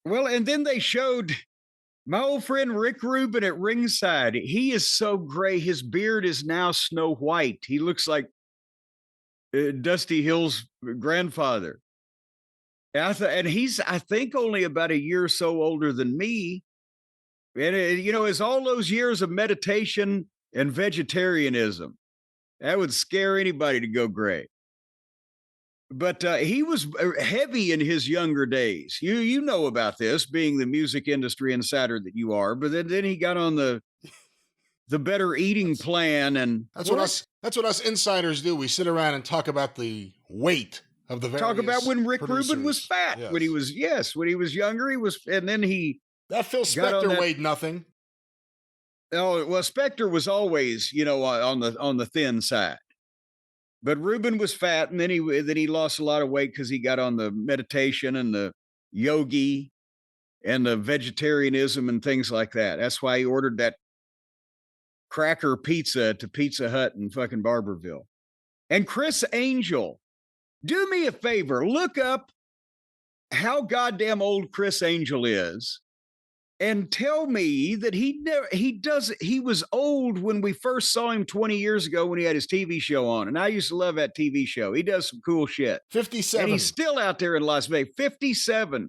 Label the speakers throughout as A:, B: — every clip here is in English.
A: Well, and then they showed my old friend Rick Rubin at ringside. He is so gray. His beard is now snow white. He looks like Dusty Hill's grandfather. And he's, I think, only about a year or so older than me. And, it's all those years of meditation and vegetarianism. That would scare anybody to go gray. But he was heavy in his younger days. You know about this, being the music industry insider that you are. But then he got on the better eating plan, and
B: that's what us insiders do. We sit around and talk about the weight of the various
A: talk about when Rick
B: producers.
A: Rubin was fat.
B: Yes.
A: When he was younger, he was, and then he
B: that Phil Spector weighed nothing.
A: Oh well, Spector was always on the thin side. But Rubin was fat, and then he lost a lot of weight because he got on the meditation and the yogi and the vegetarianism and things like that. That's why he ordered that cracker pizza to Pizza Hut in fucking Barberville. And Chris Angel, do me a favor, look up how goddamn old Chris Angel is. And tell me that he was old when we first saw him 20 years ago when he had his TV show on. And I used to love that TV show. He does some cool shit.
B: 57.
A: And he's still out there in Las Vegas. 57.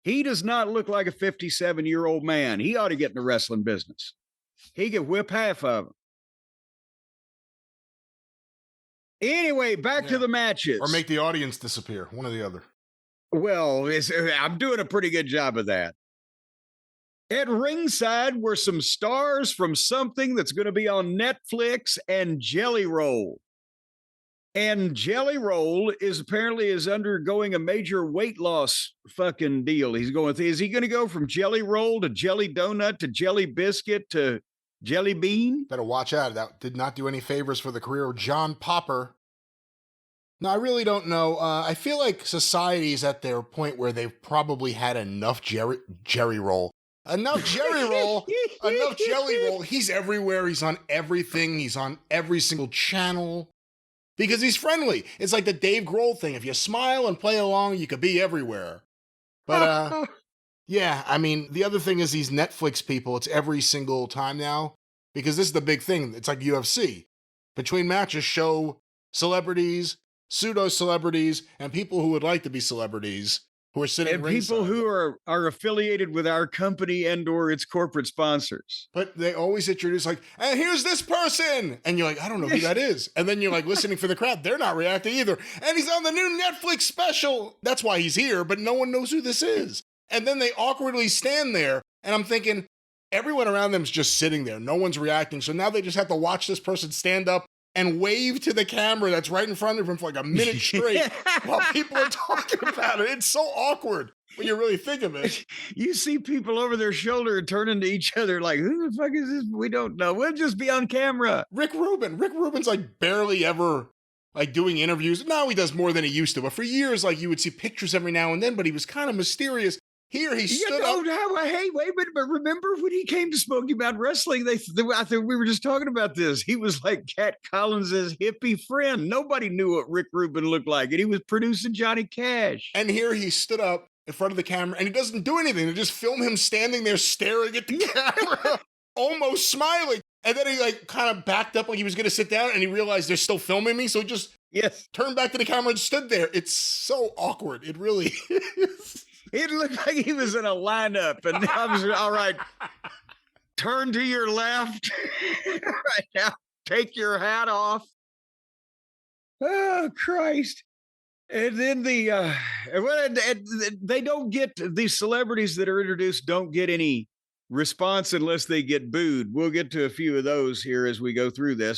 A: He does not look like a 57-year-old man. He ought to get in the wrestling business. He could whip half of them. Anyway, back to the matches.
B: Or make the audience disappear. One or the other.
A: Well, I'm doing a pretty good job of that. At ringside were some stars from something that's going to be on Netflix, and Jelly Roll. And Jelly Roll is undergoing a major weight loss fucking deal. Is he going to go from Jelly Roll to Jelly Donut to Jelly Biscuit to Jelly Bean?
B: Better watch out. That did not do any favors for the career of John Popper. No, I really don't know. I feel like society's at their point where they've probably had enough Jerry Roll. Enough Jerry Roll, enough Jelly Roll. He's everywhere. He's on everything. He's on every single channel because he's friendly. It's like the Dave Grohl thing. If you smile and play along, you could be everywhere. But yeah, I mean, the other thing is these Netflix people, it's every single time now because this is the big thing. It's like UFC. Between matches show celebrities, pseudo-celebrities, and people who would like to be celebrities. Who are sitting
A: and people who are affiliated with our company and or its corporate sponsors.
B: But they always introduce like, and here's this person. And you're like, I don't know who that is. And then you're like listening for the crowd. They're not reacting either. And he's on the new Netflix special. That's why he's here, but no one knows who this is. And then they awkwardly stand there. And I'm thinking, everyone around them is just sitting there. No one's reacting. So now they just have to watch this person stand up and wave to the camera that's right in front of him for like a minute straight while people are talking about it. It's so awkward when you really think of it.
A: You see people over their shoulder turning to each other like, who the fuck is this? We don't know. We'll just be on camera.
B: Rick Rubin's like barely ever like doing interviews. Now he does more than he used to, but for years, like you would see pictures every now and then, but he was kind of mysterious. Here he stood up.
A: Hey, wait a minute, but remember when he came to Smoky Mountain Wrestling? I think we were just talking about this. He was like Cat Collins's hippie friend. Nobody knew what Rick Rubin looked like, and he was producing Johnny Cash.
B: And here he stood up in front of the camera, and he doesn't do anything. They just film him standing there staring at the camera, almost smiling. And then he like kind of backed up like he was going to sit down, and he realized they're still filming me, so he just turned back to the camera and stood there. It's so awkward. It really is.
A: It looked like he was in a lineup, and I was all right. Turn to your left. Right now, take your hat off. Oh Christ! And then they don't get these celebrities that are introduced don't get any response unless they get booed. We'll get to a few of those here as we go through this.